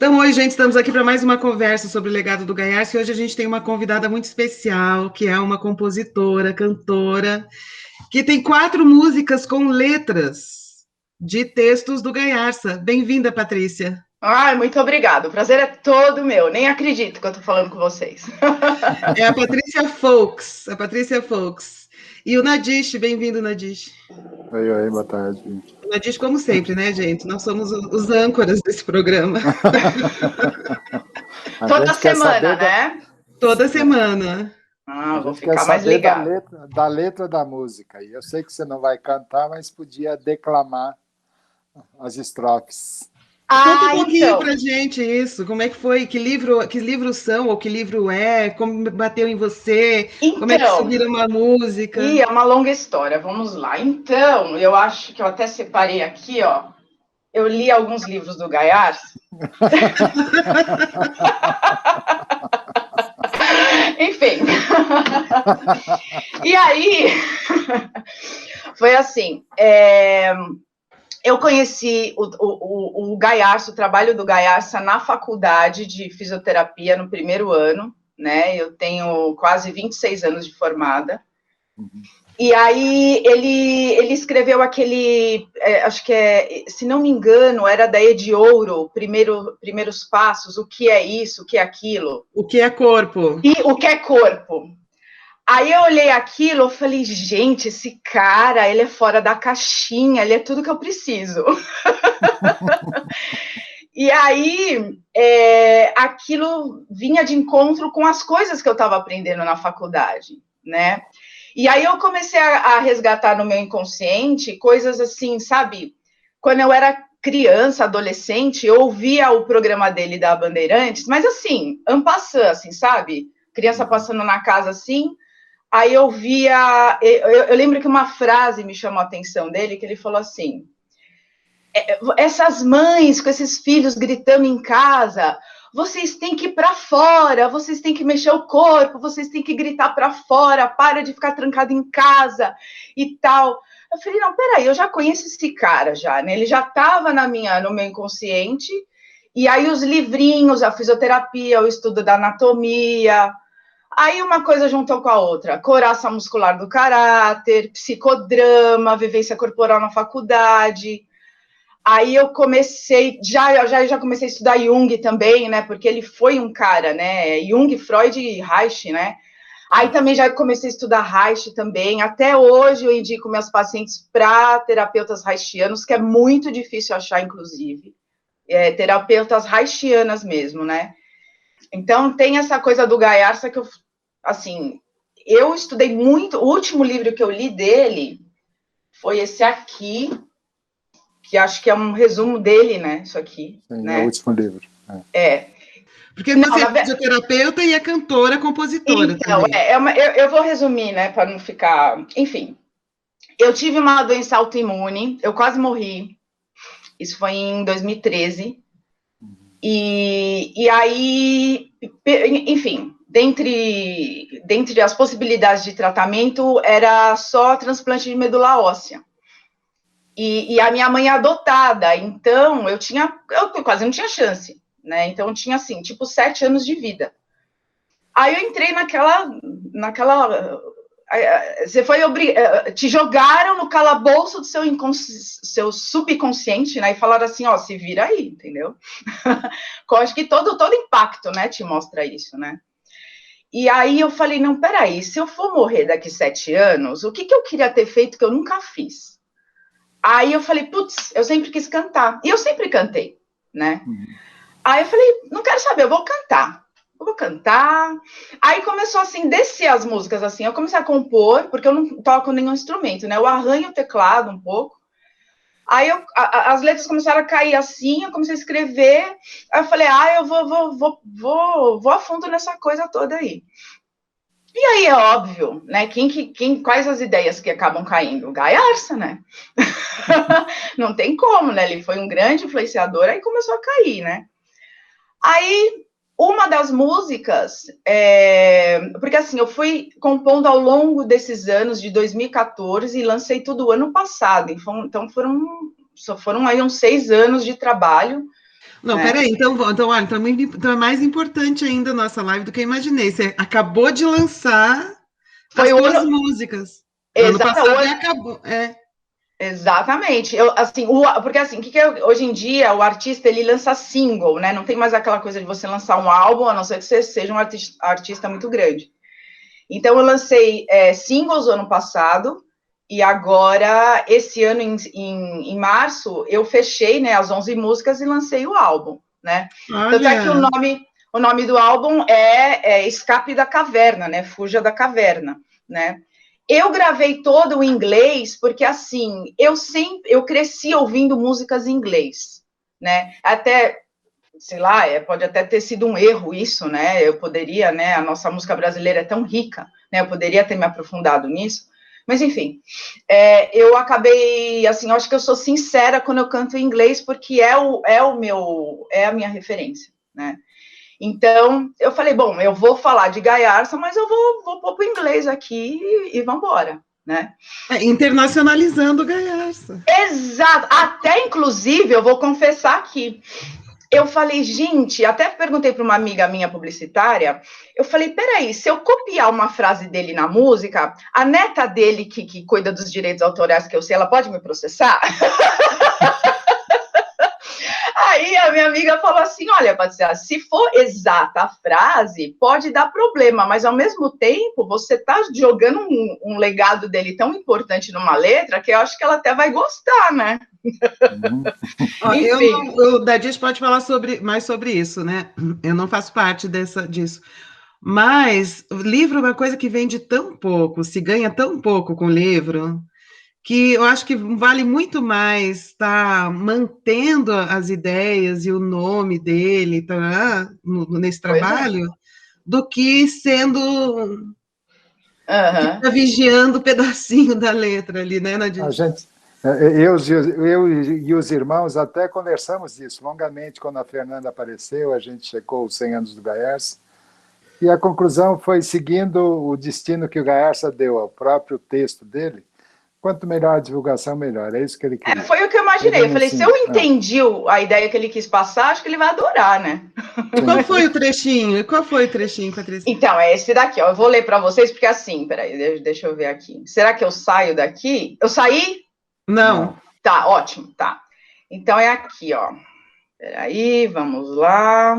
Então, hoje, gente, estamos aqui para mais uma conversa sobre o legado do Gaiarsa, e hoje a gente tem uma convidada muito especial, que é uma compositora, cantora, que tem 4 músicas com letras de textos do Gaiarsa. Bem-vinda, Patrícia. Ai, muito obrigada. O prazer é todo meu. Nem acredito que eu estou falando com vocês. É a Patrícia Folks, E o Nadish, bem-vindo, Nadish. Oi, boa tarde. O Nadish, como sempre, né, gente? Nós somos os âncoras desse programa. Toda semana, né? Toda semana. Vou ficar mais ligado. Da letra da música. E eu sei que você não vai cantar, mas podia declamar as estrofes. Conta um pouquinho pra gente isso, como é que foi, que livros são, ou que livro é, como bateu em você, como é que se vira uma música? É uma longa história, vamos lá. Então, eu acho que eu até separei aqui, ó, eu li alguns livros do Gaiarsa. Enfim. E aí, foi assim, eu conheci o Gaiarsa, o trabalho do Gaiarsa na faculdade de fisioterapia no primeiro ano, né? Eu tenho quase 26 anos de formada. E aí ele escreveu aquele, acho que se não me engano, era da Ed Ouro, Primeiros Passos, o que é isso, o que é aquilo. O que é corpo. E o que é corpo. Aí eu olhei aquilo, eu falei, gente, esse cara, ele é fora da caixinha, ele é tudo que eu preciso. E aí, aquilo vinha de encontro com as coisas que eu estava aprendendo na faculdade, né? E aí eu comecei a resgatar no meu inconsciente coisas assim, sabe? Quando eu era criança, adolescente, eu ouvia o programa dele da Bandeirantes, mas assim, en passant, assim, sabe? Criança passando na casa assim. Aí eu via, eu lembro que uma frase me chamou a atenção dele, que ele falou assim, essas mães com esses filhos gritando em casa, vocês têm que ir para fora, vocês têm que mexer o corpo, vocês têm que gritar para fora, para de ficar trancado em casa e tal. Eu falei, não, peraí, eu já conheço esse cara já, né? Ele já estava no meu inconsciente, e aí os livrinhos, a fisioterapia, o estudo da anatomia. Aí uma coisa juntou com a outra, coraça muscular do caráter, psicodrama, vivência corporal na faculdade. Aí eu comecei, já comecei a estudar Jung também, né, porque ele foi um cara, né, Jung, Freud e Reich, né. Aí também já comecei a estudar Reich também, até hoje eu indico meus pacientes para terapeutas reichianos, que é muito difícil achar, inclusive, terapeutas reichianas mesmo, né. Então tem essa coisa do Gaiarsa que eu, assim, eu estudei muito, o último livro que eu li dele foi esse aqui, que acho que é um resumo dele, né, isso aqui. Sim, né? É o último livro. Porque você é fisioterapeuta e é cantora, compositora então, também. Eu vou resumir, né, para não ficar... Enfim, eu tive uma doença autoimune, eu quase morri, isso foi em 2013, e aí, enfim, dentre as possibilidades de tratamento, era só transplante de medula óssea. E a minha mãe é adotada, então eu quase não tinha chance, né? Então eu tinha, assim, tipo, 7 anos de vida. Aí eu entrei naquela você foi te jogaram no calabouço do seu subconsciente, né? E falaram assim, ó, se vira aí, entendeu? Eu acho que todo impacto, né, te mostra isso, né? E aí eu falei, não, peraí, se eu for morrer daqui 7 anos, o que eu queria ter feito que eu nunca fiz? Aí eu falei, putz, eu sempre quis cantar. E eu sempre cantei, né? Aí eu falei, não quero saber, eu vou cantar. Aí começou assim, descer as músicas assim. Eu comecei a compor, porque eu não toco nenhum instrumento, né? Eu arranho o teclado um pouco. Aí as letras começaram a cair assim, eu comecei a escrever. Aí eu falei, eu vou a fundo nessa coisa toda aí. E aí é óbvio, né? Quais as ideias que acabam caindo? O Gaiarsa, né? Não tem como, né? Ele foi um grande influenciador, aí começou a cair, né? Aí, uma das músicas, porque assim, eu fui compondo ao longo desses anos, de 2014, e lancei tudo o ano passado, então foram aí uns 6 anos de trabalho. Não, né? peraí, olha, então é mais importante ainda a nossa live do que eu imaginei. Você acabou de lançar Foi as o suas ano. músicas. Ano Exato, passado já acabou. exatamente. Porque assim, hoje em dia o artista ele lança single, né? Não tem mais aquela coisa de você lançar um álbum, a não ser que você seja um artista muito grande. Então eu lancei singles no ano passado, e agora, esse ano, em março, eu fechei, né, as 11 músicas e lancei o álbum, né? Tanto é que o nome do álbum é Escape da Caverna, né? Fuja da Caverna, né? Eu gravei todo o inglês porque, assim, eu cresci ouvindo músicas em inglês, né? Até, sei lá, pode até ter sido um erro isso, né? Eu poderia, né? A nossa música brasileira é tão rica, né? Eu poderia ter me aprofundado nisso. Mas, enfim, eu acabei, assim, eu acho que eu sou sincera quando eu canto em inglês, porque é a minha referência, né? Então, eu falei, bom, eu vou falar de Gaiarsa, mas eu vou pôr para o inglês aqui e vamos embora, né? Internacionalizando o Gaiarsa. Exato. Até, inclusive, eu vou confessar aqui, eu falei, gente, até perguntei para uma amiga minha publicitária, eu falei, peraí, se eu copiar uma frase dele na música, a neta dele que cuida dos direitos autorais que eu sei, ela pode me processar? Aí a minha amiga falou assim, olha, Patrícia, se for exata a frase, pode dar problema, mas ao mesmo tempo você está jogando um legado dele tão importante numa letra que eu acho que ela até vai gostar, né? Enfim. O Dadias pode falar mais sobre isso, né? Eu não faço parte disso. Mas o livro é uma coisa que vende tão pouco, se ganha tão pouco com o livro, que eu acho que vale muito mais estar mantendo as ideias e o nome dele nesse trabalho do que sendo ficar vigiando o pedacinho da letra ali, né, Nadir? Eu e os irmãos até conversamos disso longamente quando a Fernanda apareceu, a gente checou os 100 anos do Gaiarsa, e a conclusão foi seguindo o destino que o Gaiarsa deu ao próprio texto dele. Quanto melhor a divulgação, melhor. É isso que ele queria. Foi o que eu imaginei. Eu falei, se eu entendi a ideia que ele quis passar, acho que ele vai adorar, né? Qual foi o trechinho? Patrícia? Então, é esse daqui, ó. Eu vou ler para vocês, porque assim, peraí, deixa eu ver aqui. Será que eu saio daqui? Eu saí? Não. Tá, ótimo, tá. Então é aqui, ó. Peraí, vamos lá.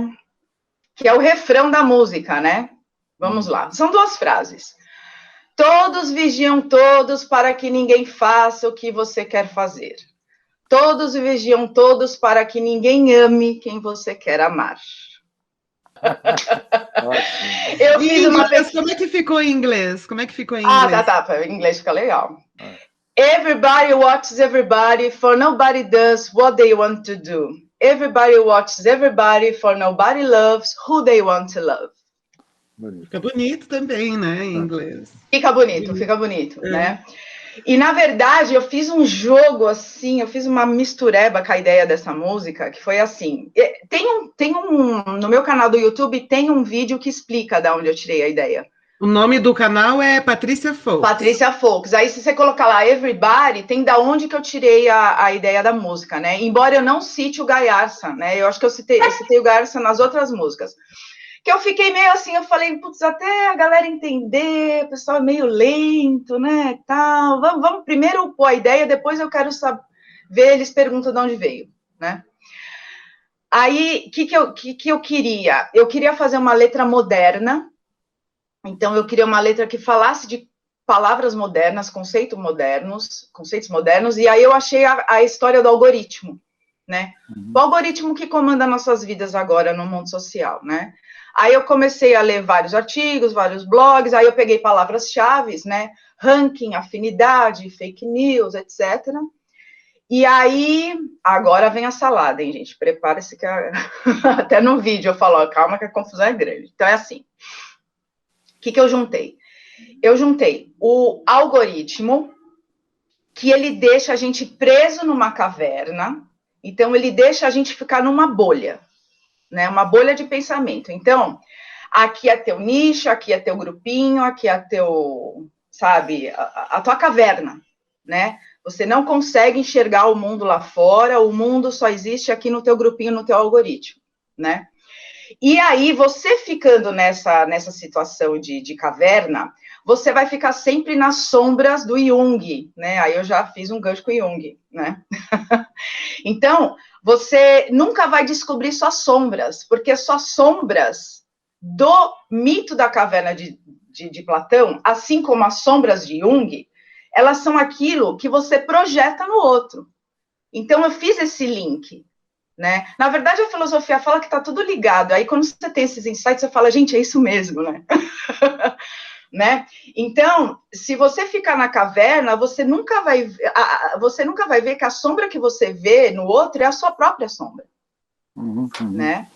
Que é o refrão da música, né? Vamos lá. São 2 frases. Todos vigiam todos para que ninguém faça o que você quer fazer. Todos vigiam todos para que ninguém ame quem você quer amar. Eu fiz inglês, como é que ficou em inglês? Tá. Em inglês fica legal. Everybody watches everybody, for nobody does what they want to do. Everybody watches everybody, for nobody loves who they want to love. Fica bonito também, né, em inglês. Fica bonito, né? E, na verdade, eu fiz um jogo, assim, eu fiz uma mistureba com a ideia dessa música, que foi assim, no meu canal do YouTube, tem um vídeo que explica de onde eu tirei a ideia. O nome do canal é Patrícia Folks. Patrícia Folks. Aí, se você colocar lá Everybody, tem da onde que eu tirei a ideia da música, né? Embora eu não cite o Gaiarsa, né? Eu acho que eu citei o Gaiarsa nas outras músicas. Que eu fiquei meio assim, eu falei, putz, até a galera entender, o pessoal é meio lento, né, tal. Vamos primeiro pôr a ideia, depois eu quero ver, eles perguntam de onde veio, né? Aí, o que eu queria? Eu queria fazer uma letra moderna. Então, eu queria uma letra que falasse de palavras modernas, conceitos modernos, e aí eu achei a história do algoritmo, né? O algoritmo que comanda nossas vidas agora no mundo social, né? Aí eu comecei a ler vários artigos, vários blogs, aí eu peguei palavras-chave, né? Ranking, afinidade, fake news, etc. E aí, agora vem a salada, hein, gente? Prepare-se que até no vídeo eu falo, ó, calma que a confusão é grande. Então, é assim. O que eu juntei? Eu juntei o algoritmo, que ele deixa a gente preso numa caverna, então ele deixa a gente ficar numa bolha, né? Uma bolha de pensamento. Então, aqui é teu nicho, aqui é teu grupinho, aqui é teu, sabe, a tua caverna, né? Você não consegue enxergar o mundo lá fora, o mundo só existe aqui no teu grupinho, no teu algoritmo, né? E aí, você ficando nessa situação de caverna, você vai ficar sempre nas sombras do Jung, né? Aí eu já fiz um gancho com o Jung, né? Então, você nunca vai descobrir suas sombras, porque suas sombras do mito da caverna de Platão, assim como as sombras de Jung, elas são aquilo que você projeta no outro. Então, eu fiz esse link, né? Na verdade, a filosofia fala que está tudo ligado. Aí, quando você tem esses insights, você fala, gente, é isso mesmo, né? Né? Então, se você ficar na caverna, você nunca vai ver que a sombra que você vê no outro é a sua própria sombra, né?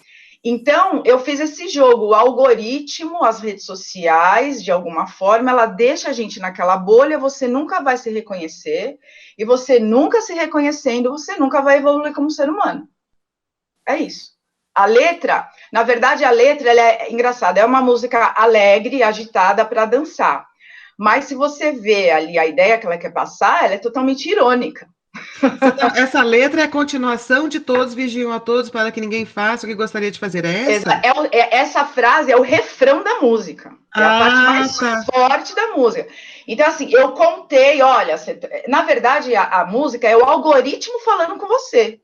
Então, eu fiz esse jogo, o algoritmo, as redes sociais, de alguma forma, ela deixa a gente naquela bolha, você nunca vai se reconhecer, e você nunca se reconhecendo, você nunca vai evoluir como ser humano. É isso. A letra, na verdade, a letra, ela é engraçada, é uma música alegre, agitada para dançar. Mas se você vê ali a ideia que ela quer passar, ela é totalmente irônica. Essa letra é a continuação de Todos Vigiam a Todos para que ninguém faça o que gostaria de fazer, é essa? Essa frase é o refrão da música. É a parte mais forte da música. Então, assim, eu contei, olha, na verdade, a música é o algoritmo falando com você.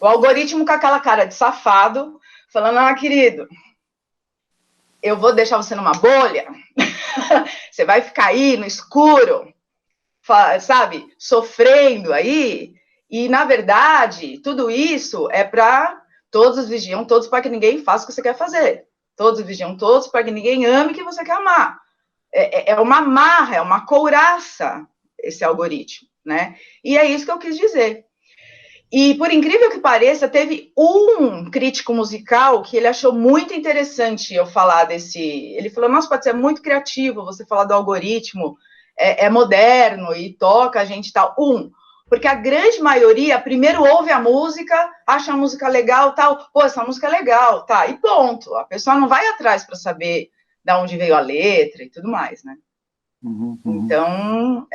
O algoritmo com aquela cara de safado, falando, querido, eu vou deixar você numa bolha, você vai ficar aí no escuro, sabe, sofrendo aí, e, na verdade, tudo isso é para todos vigiam, todos para que ninguém faça o que você quer fazer. Todos vigiam, todos para que ninguém ame o que você quer amar. É uma marra, é uma couraça, esse algoritmo, né? E é isso que eu quis dizer. E, por incrível que pareça, teve um crítico musical que ele achou muito interessante eu falar desse... Ele falou, nossa, pode ser muito criativo você falar do algoritmo, é moderno e toca a gente e tal. Porque a grande maioria primeiro ouve a música, acha a música legal, tal, pô, essa música é legal, tá, e ponto. A pessoa não vai atrás para saber de onde veio a letra e tudo mais, né? Então,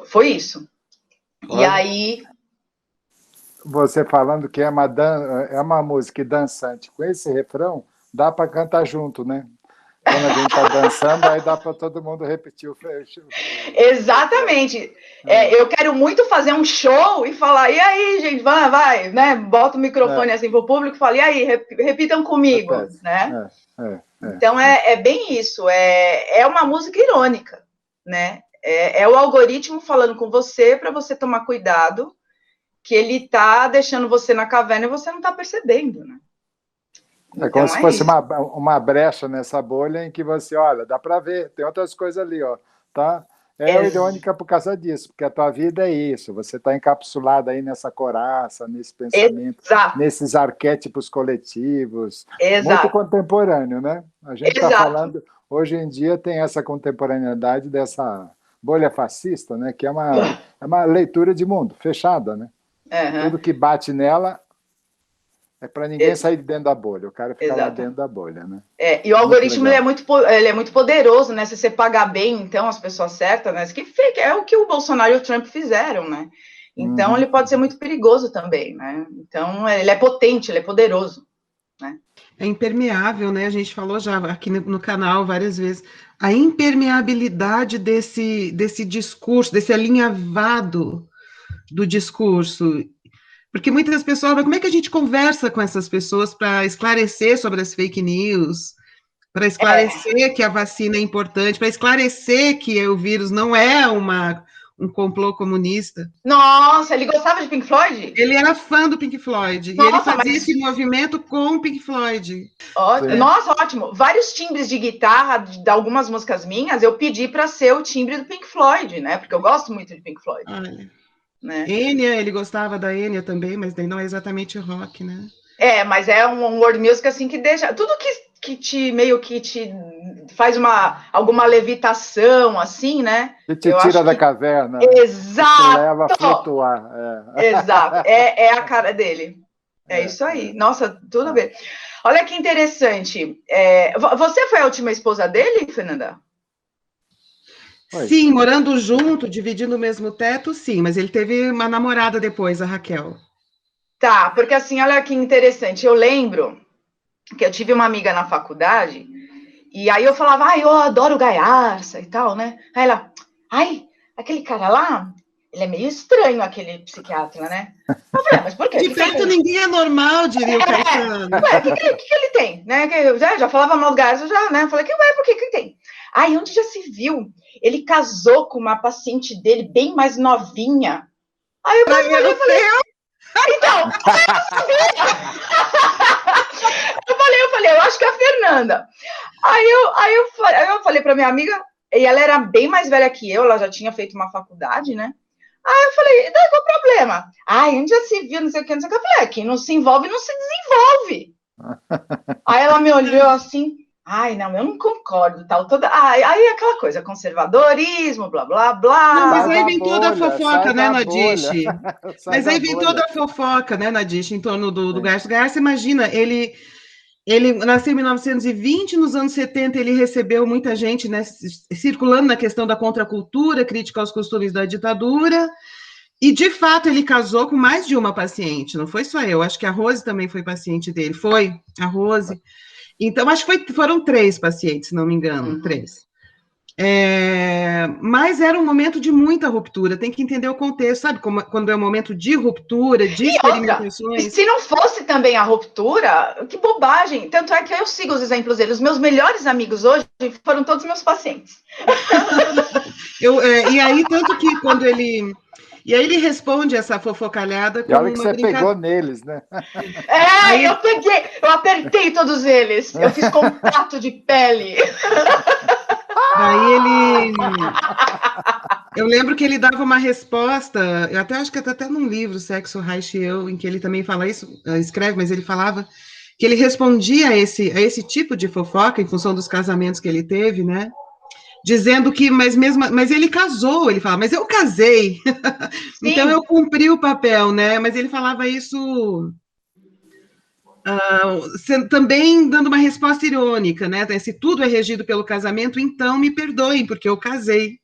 foi isso. Olha. E aí... Você falando que é uma música dançante, com esse refrão, dá para cantar junto, né? Quando a gente está dançando, aí dá para todo mundo repetir o fecho. Exatamente. Eu quero muito fazer um show e falar, e aí, gente, vai, né? Bota o microfone assim para o público e fala, e aí, repitam comigo, né? Então, é bem isso. É uma música irônica, né? É o algoritmo falando com você para você tomar cuidado, que ele está deixando você na caverna e você não está percebendo, né? É como se fosse uma brecha nessa bolha em que você, olha, dá para ver, tem outras coisas ali, ó, tá? Irônica por causa disso, porque a tua vida é isso, você está encapsulada aí nessa coraça, nesse pensamento, nesses arquétipos coletivos, muito contemporâneo, né? A gente está falando, hoje em dia tem essa contemporaneidade dessa bolha fascista, né? Que é uma leitura de mundo fechada, né? Tudo que bate nela é para ninguém sair de dentro da bolha, o cara fica lá dentro da bolha, né? E o algoritmo ele é muito poderoso, né? Se você pagar bem, então, as pessoas certas, né? É o que o Bolsonaro e o Trump fizeram, né? Então, ele pode ser muito perigoso também, né? Então, ele é potente, ele é poderoso, né? É impermeável, né? A gente falou já aqui no canal várias vezes. A impermeabilidade desse discurso, desse alinhavado do discurso. Porque muitas pessoas, mas como é que a gente conversa com essas pessoas para esclarecer sobre as fake news, para esclarecer que a vacina é importante, para esclarecer que o vírus não é um complô comunista? Nossa, ele gostava de Pink Floyd? Ele era fã do Pink Floyd, e ele fazia esse movimento com o Pink Floyd. Nossa, ótimo. Vários timbres de guitarra de algumas músicas minhas, eu pedi para ser o timbre do Pink Floyd, né? Porque eu gosto muito de Pink Floyd. Né? Enya, ele gostava da Enya também, mas não é exatamente rock, né? Mas é um world music assim que deixa tudo que te meio que te faz alguma levitação assim, né? Que te tira da caverna. Exato. Que te leva a flutuar. Exato. É a cara dele. É isso aí. Nossa, tudo a ver. Olha que interessante. Você foi a última esposa dele, Fernanda? Foi. Sim, morando junto, dividindo o mesmo teto, sim, mas ele teve uma namorada depois, a Raquel. Tá, porque assim, olha que interessante. Eu lembro que eu tive uma amiga na faculdade, e aí eu falava, ai, eu adoro Gaiarsa e tal, né? Aí ela, ai, aquele cara lá, ele é meio estranho, aquele psiquiatra, né? Eu falei, mas por quê? De perto ninguém é normal, diria o Caetano. Ué, o que ele tem? Né? Que eu já falava mal do Gaiarsa, já, né? Falei, ué, por que ele tem? Aí, onde já se viu? Ele casou com uma paciente dele bem mais novinha. Aí eu quase olhei e falei, então, eu falei, eu acho que é a Fernanda. Aí eu falei pra minha amiga, e ela era bem mais velha que eu, ela já tinha feito uma faculdade, né? Aí eu falei, daí qual o problema? Ai, onde já se viu, não sei o que, não sei o que. Eu falei, quem não se envolve, não se desenvolve. Aí ela me olhou assim, ai, não, eu não concordo, tal, toda. Aí aquela coisa, conservadorismo, blá, blá, blá. Não, mas Sai aí da vem toda a bolha, fofoca, sai né, da Nadiche? bolha. Sai Mas da aí vem bolha. toda a fofoca, né, Nadiche, em torno do Garça. Garça, imagina, ele nasceu em 1920, nos anos 70 ele recebeu muita gente, né, circulando na questão da contracultura, crítica aos costumes da ditadura, e de fato ele casou com mais de uma paciente, não foi só eu, acho que a Rose também foi paciente dele, foi a Rose. Então, acho que foram 3 pacientes, se não me engano, 3. Mas era um momento de muita ruptura, tem que entender o contexto, sabe? Quando é um momento de ruptura, de experimentações. Se não fosse também a ruptura, que bobagem. Tanto é que eu sigo os exemplos dele. Os meus melhores amigos hoje foram todos meus pacientes. E aí, tanto que quando ele. E aí ele responde essa fofocalhada com e olha que uma você brincadeira. pegou neles, né? Aí, eu apertei todos eles. Eu fiz contato de pele. Daí ele. Eu lembro que ele dava uma resposta, eu até acho que até num livro, Sexo, Reich e Eu, em que ele também fala isso, escreve, mas ele falava que ele respondia a esse tipo de fofoca em função dos casamentos que ele teve, né? Dizendo que, mas ele casou, ele fala, mas eu casei, então eu cumpri o papel, né? Mas ele falava isso também dando uma resposta irônica, né? Se tudo é regido pelo casamento, então me perdoem, porque eu casei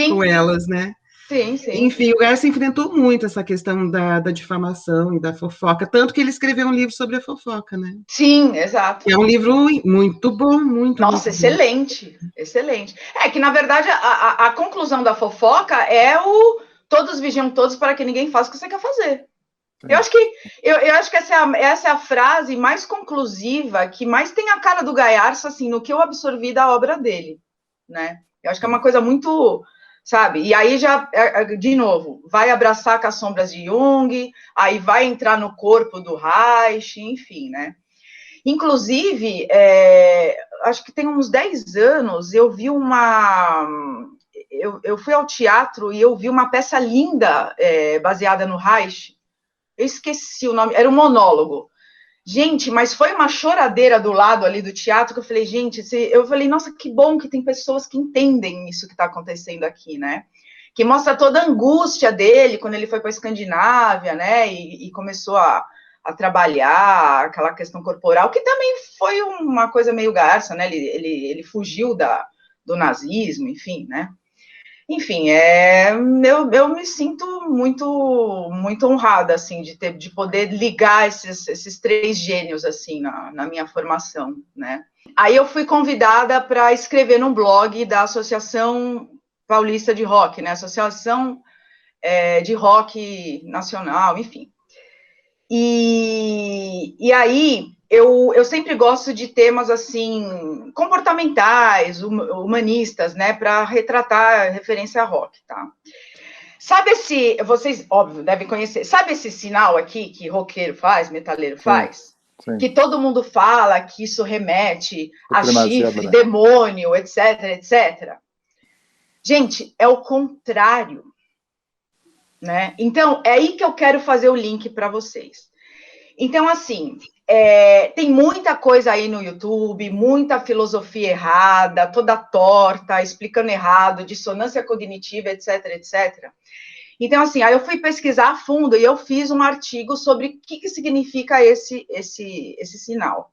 com elas, né? Sim. Enfim, o Garça enfrentou muito essa questão da difamação e da fofoca, tanto que ele escreveu um livro sobre a fofoca, né? Sim, exato. É um livro muito bom, muito Nossa, muito excelente, bom. Excelente. É que, na verdade, a conclusão da fofoca é todos vigiam todos para que ninguém faça o que você quer fazer. Eu acho que essa é a frase mais conclusiva, que mais tem a cara do Gaiarsa, assim, no que eu absorvi da obra dele, né? Eu acho que é uma coisa muito, sabe? E aí já, de novo, vai abraçar com as sombras de Jung, aí vai entrar no corpo do Reich, enfim, né? Inclusive, acho que tem uns 10 anos, eu vi eu fui ao teatro e eu vi uma peça linda, baseada no Reich. Eu esqueci o nome, era um monólogo. Gente, mas foi uma choradeira do lado ali do teatro que eu falei, gente, eu falei, nossa, que bom que tem pessoas que entendem isso que está acontecendo aqui, né? Que mostra toda a angústia dele quando ele foi para a Escandinávia, né? E começou a trabalhar aquela questão corporal, que também foi uma coisa meio Garça, né? Ele fugiu do nazismo, enfim, né? Enfim, eu me sinto muito muito honrada, assim, de poder ligar esses 3 gênios, assim, na minha formação, né? Aí eu fui convidada para escrever num blog da Associação Paulista de Rock, né? Associação de Rock Nacional, enfim. E aí eu sempre gosto de temas assim comportamentais, humanistas, né, para retratar referência a rock, tá? Sabe vocês, óbvio, devem conhecer, sabe esse sinal aqui que roqueiro faz, metaleiro faz? Sim. Que todo mundo fala que isso remete a chifre, demônio, etc, etc. Gente, é o contrário, né? Então, é aí que eu quero fazer o link para vocês. Então, assim, tem muita coisa aí no YouTube, muita filosofia errada, toda torta, explicando errado, dissonância cognitiva, etc, etc. Então, assim, aí eu fui pesquisar a fundo e eu fiz um artigo sobre o que significa esse sinal.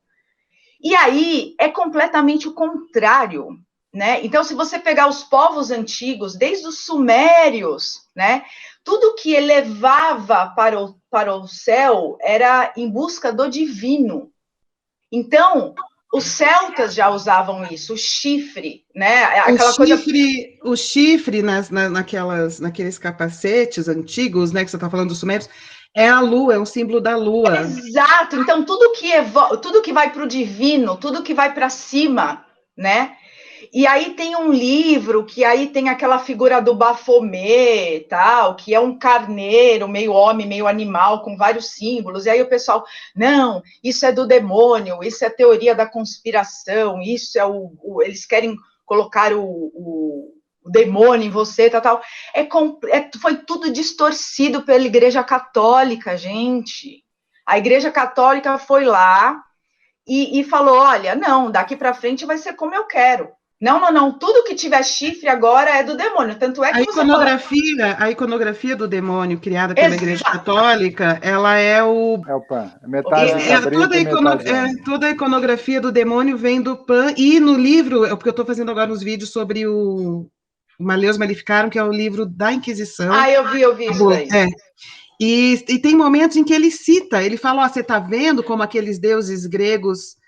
E aí, é completamente o contrário né? Então, se você pegar os povos antigos, desde os sumérios, né? Tudo que elevava para o céu era em busca do divino. Então, os celtas já usavam isso, o chifre, né? Aquela O chifre naqueles capacetes antigos, né, que você está falando dos sumérios, é a lua, é um símbolo da lua. Exato. Então, tudo que vai para o divino, tudo que vai para cima, né? E aí tem um livro que aí tem aquela figura do Bafomé, tal, que é um carneiro, meio homem, meio animal, com vários símbolos. E aí o pessoal, não, isso é do demônio, isso é teoria da conspiração, isso é eles querem colocar o demônio em você, tal. Foi tudo distorcido pela Igreja Católica, gente. A Igreja Católica foi lá e falou, olha, não, daqui para frente vai ser como eu quero. Não, tudo que tiver chifre agora é do demônio, tanto é que a iconografia do demônio criada pela Igreja Católica, ela é o... É o Pan, metade cabrito e metade homem. Toda a iconografia do demônio vem do Pan, e no livro, porque eu estou fazendo agora uns vídeos sobre o Maleus Maleficarum, que é o livro da Inquisição. Eu vi isso daí. E tem momentos em que ele fala, você está vendo como aqueles deuses gregos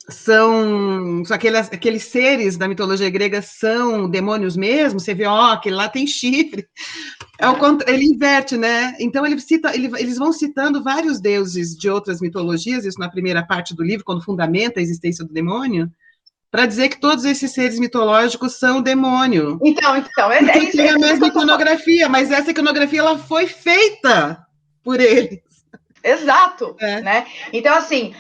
são aqueles seres da mitologia grega são demônios mesmo, você vê, aquele lá tem chifre. Ele inverte, né? Então eles vão citando vários deuses de outras mitologias, isso na primeira parte do livro, quando fundamenta a existência do demônio, para dizer que todos esses seres mitológicos são demônio. Então, porque tem a mesma iconografia, mas essa iconografia ela foi feita por eles. Exato, né? Então, assim,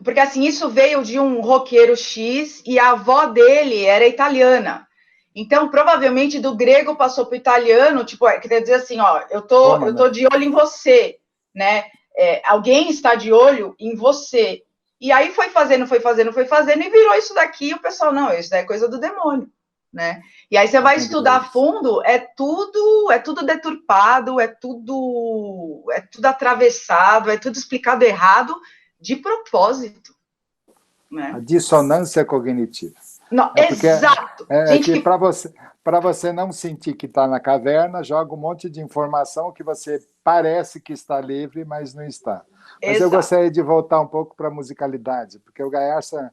porque assim, isso veio de um roqueiro X e a avó dele era italiana. Então, provavelmente do grego passou para o italiano, tipo, quer dizer assim, eu tô de olho em você, né? Alguém está de olho em você. E aí foi fazendo e virou isso daqui, e o pessoal, não, isso daí é coisa do demônio, né? E aí você vai estudar a fundo, é tudo deturpado, é tudo atravessado, é tudo explicado errado de propósito, né? A dissonância cognitiva. Não, exato. Que para você não sentir que está na caverna, joga um monte de informação que você parece que está livre, mas não está. Mas eu gostaria de voltar um pouco para a musicalidade, porque o Gayarsa,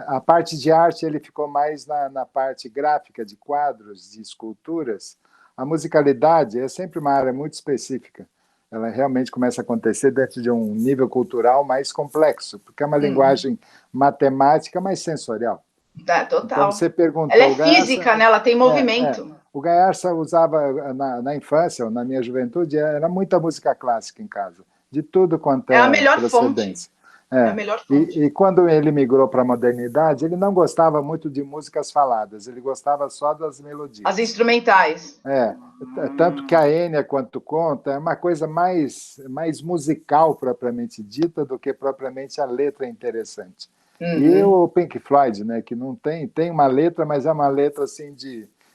a parte de arte ele ficou mais na parte gráfica, de quadros, de esculturas. A musicalidade é sempre uma área muito específica. Ela realmente começa a acontecer dentro de um nível cultural mais complexo, porque é uma linguagem matemática, mas sensorial. Total. Então, você perguntou, ela é física, né? Ela tem movimento. O Gayarsa usava, na infância, ou na minha juventude, era muita música clássica em casa, de tudo quanto é a melhor procedência. Fonte. É a melhor fonte. E quando ele migrou para a modernidade, ele não gostava muito de músicas faladas, ele gostava só das melodias. As instrumentais. Tanto que a Enya quanto conta é uma coisa mais musical, propriamente dita, do que propriamente a letra interessante. E o Pink Floyd, né, que não tem uma letra, mas é uma letra assim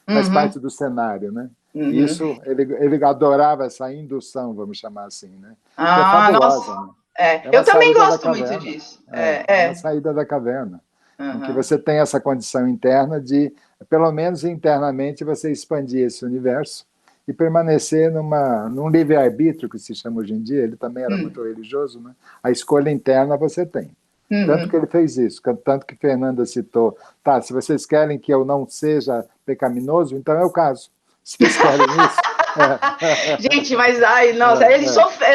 faz parte do cenário, né? Isso, ele adorava essa indução, vamos chamar assim, né? Que é fabulosa, nossa. Né? Eu também gosto muito disso. É uma saída da caverna, em que você tem essa condição interna de, pelo menos internamente, você expandir esse universo e permanecer num livre-arbítrio, que se chama hoje em dia. Ele também era muito religioso, né? A escolha interna você tem. Tanto que ele fez isso, tanto que Fernanda citou, se vocês querem que eu não seja pecaminoso, então é o caso. Vocês querem isso? Gente, mas ele sofreu.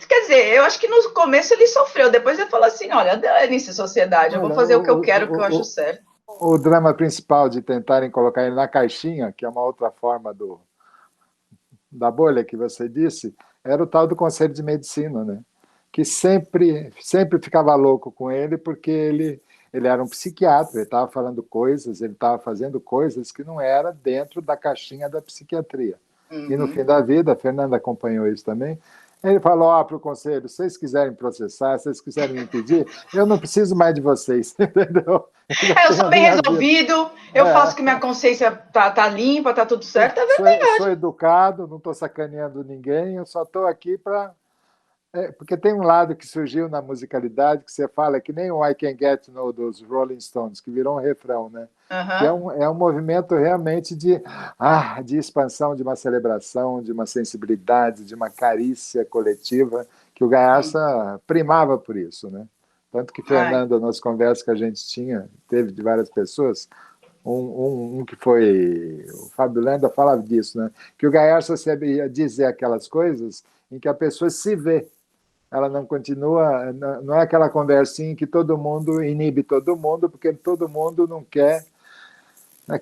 Quer dizer, eu acho que no começo ele sofreu, depois ele falou assim: olha, dane-se sociedade, eu vou fazer o que eu quero, o que eu acho certo. O drama principal de tentarem colocar ele na caixinha, que é uma outra forma da bolha que você disse, era o tal do Conselho de Medicina, né? Que sempre ficava louco com ele, porque ele era um psiquiatra, ele estava falando coisas, ele estava fazendo coisas que não era dentro da caixinha da psiquiatria. E no fim da vida, a Fernanda acompanhou isso também, ele falou para o conselho, se vocês quiserem processar, se vocês quiserem me impedir, eu não preciso mais de vocês, entendeu? Eu sou bem resolvido, eu faço que minha consciência tá limpa, tá tudo certo, é verdade. Sou educado, não estou sacaneando ninguém, eu só estou aqui para Porque tem um lado que surgiu na musicalidade que você fala que nem o I Can Get No dos Rolling Stones, que virou um refrão, né? Que Aham. é um movimento realmente de expansão, de uma celebração, de uma sensibilidade, de uma carícia coletiva, que o Gaiarsa primava por isso, né? Tanto que Ai, Fernando, nas conversas que a gente teve de várias pessoas, que foi o Fábio Lenda falava disso, né? Que o Gaiarsa sabia dizer aquelas coisas em que a pessoa se vê. Ela não continua, não é aquela conversinha que todo mundo inibe todo mundo, porque todo mundo não quer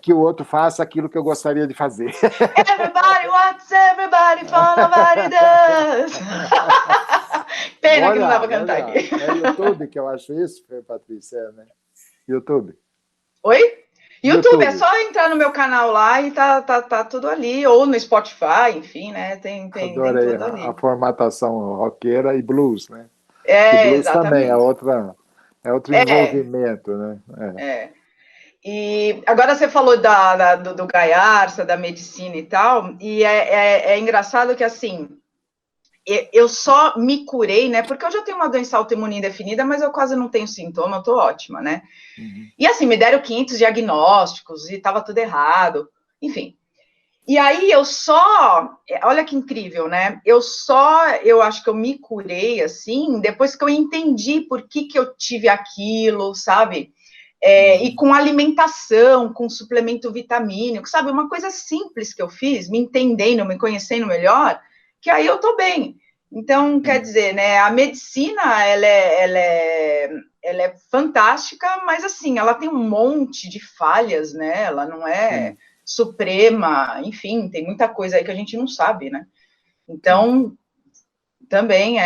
que o outro faça aquilo que eu gostaria de fazer. everybody wants everybody, for nobody does. Pena que não dá Olha, pra cantar olha, aqui. é YouTube que eu acho isso, Patrícia, né? YouTube. Oi? YouTube, é YouTube. só entrar no meu canal lá e tá tudo ali, ou no Spotify, enfim, né? Tem Adorei tudo a ali. formatação roqueira e blues, né? Que É, blues também exatamente. é outro É, envolvimento, né? é. E agora você falou do Gaiarsa, da medicina e tal, e é engraçado que assim, eu só me curei, né? Porque eu já tenho uma doença autoimune indefinida, mas eu quase não tenho sintoma, eu tô ótima, né? Uhum. E assim, me deram 500 diagnósticos e tava tudo errado, enfim. E aí olha que incrível, né? Eu acho que eu me curei assim, depois que eu entendi por que eu tive aquilo, sabe? E Uhum. com alimentação, com suplemento vitamínico, sabe? Uma coisa simples que eu fiz, me entendendo, me conhecendo melhor, que aí eu tô bem. Então, quer dizer, né? A medicina, ela é fantástica, mas assim, ela tem um monte de falhas, né? Ela não é Sim, suprema, enfim, tem muita coisa aí que a gente não sabe, né? sim. Então, também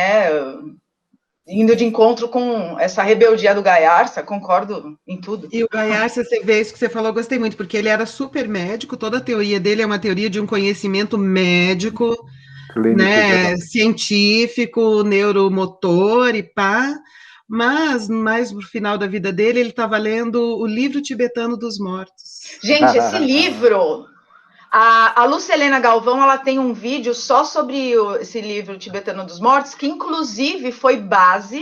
indo de encontro com essa rebeldia do Gaiarsa, concordo em tudo. E o Gaiarsa, você vê isso que você falou, eu gostei muito, porque ele era super médico, toda a teoria dele é uma teoria de um conhecimento médico, Clínico né, geral. científico, neuromotor e pá, mas mais no final da vida dele, ele estava lendo o livro tibetano dos mortos. Gente, esse livro, a Lucilena Galvão, ela tem um vídeo só sobre esse livro Tibetano dos Mortos, que inclusive foi base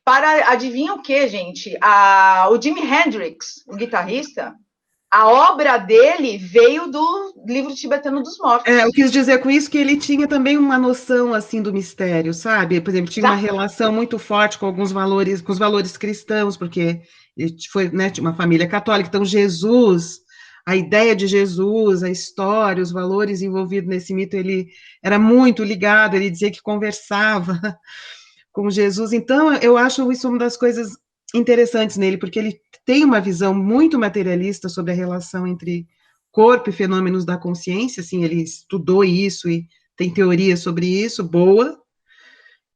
para, adivinha o que, gente? O Jimi Hendrix, o guitarrista, a obra dele veio do livro Tibetano dos Eu Mortos. quis dizer com isso que ele tinha também uma noção assim do mistério, sabe? Por exemplo, tinha uma Exato. relação muito forte com alguns valores, com os valores cristãos, porque ele foi, né, de uma família católica, então Jesus, a ideia de Jesus, a história, os valores envolvidos nesse mito, ele era muito ligado, ele dizia que conversava com Jesus. Então, eu acho isso uma das coisas interessantes nele, porque ele tem uma visão muito materialista sobre a relação entre corpo e fenômenos da consciência, assim, ele estudou isso e tem teoria sobre isso, boa,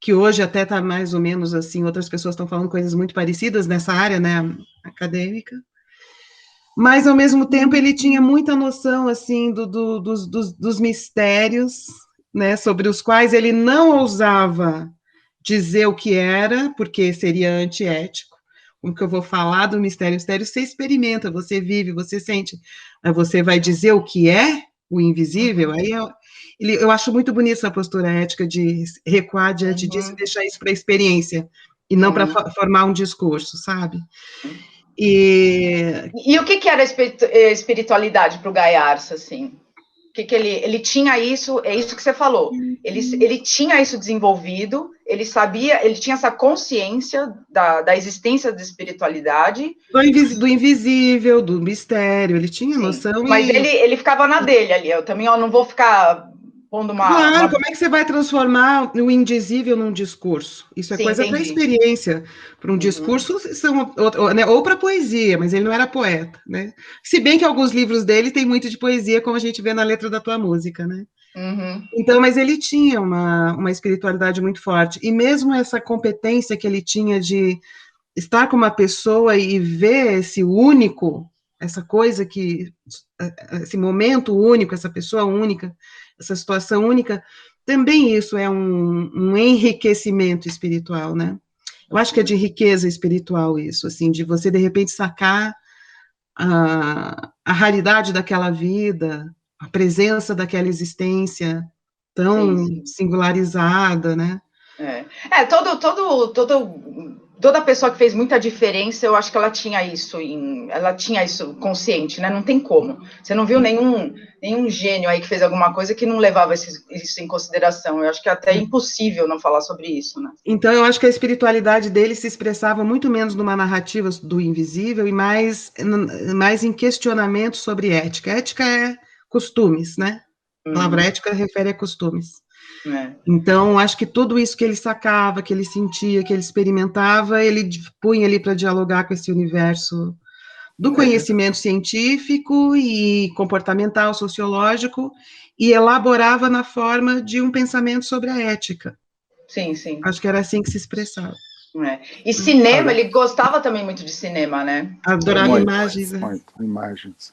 que hoje até está mais ou menos assim, outras pessoas estão falando coisas muito parecidas nessa área, né, acadêmica, mas ao mesmo tempo ele tinha muita noção, assim, dos mistérios, né, sobre os quais ele não ousava dizer o que era, porque seria antiético. Como que eu vou falar do mistério? O mistério você experimenta, você vive, você sente. Aí você vai dizer o que é o invisível, Uhum, aí eu acho muito bonita essa postura ética de recuar diante disso e uhum, deixar isso para a experiência, e não para uhum. formar um discurso, sabe? E E o que era espiritualidade para o Gaiarsa, assim? Que ele tinha isso, é isso que você falou. Ele tinha isso desenvolvido, ele sabia, ele tinha essa consciência da existência da espiritualidade. do invisível, do mistério, ele tinha Sim, noção mas e ele ficava na dele ali. Eu também não vou ficar pondo claro, uma... como é que você vai transformar o indizível num discurso? Isso é Sim, coisa para entendi. experiência. Para um Uhum, discurso, são, né, ou para poesia, mas ele não era poeta, né? Se bem que alguns livros dele têm muito de poesia, como a gente vê na letra da tua música, né? uhum, Então, mas ele tinha uma espiritualidade muito forte. E mesmo essa competência que ele tinha de estar com uma pessoa e ver esse único, essa coisa que, esse momento único, essa pessoa única, essa situação única, também isso é um enriquecimento espiritual, né? Eu acho que é de riqueza espiritual isso, assim, de você de repente sacar a raridade daquela vida, a presença daquela existência sim, tão sim. singularizada, né? Toda pessoa que fez muita diferença, eu acho que ela tinha isso consciente, né? Não tem como. Você não viu nenhum gênio aí que fez alguma coisa que não levava isso em consideração. Eu acho que é até impossível não falar sobre isso, né? Então, eu acho que a espiritualidade dele se expressava muito menos numa narrativa do invisível e mais em questionamentos sobre ética. Ética é costumes, né? A palavra ética refere a costumes. Então, acho que tudo isso que ele sacava, que ele sentia, que ele experimentava, ele punha ali para dialogar com esse universo do conhecimento científico e comportamental, sociológico, e elaborava na forma de um pensamento sobre a ética. Sim, sim. Acho que era assim que se expressava. E cinema, ele gostava também muito de cinema, né? Adorava imagens. Muito, imagens.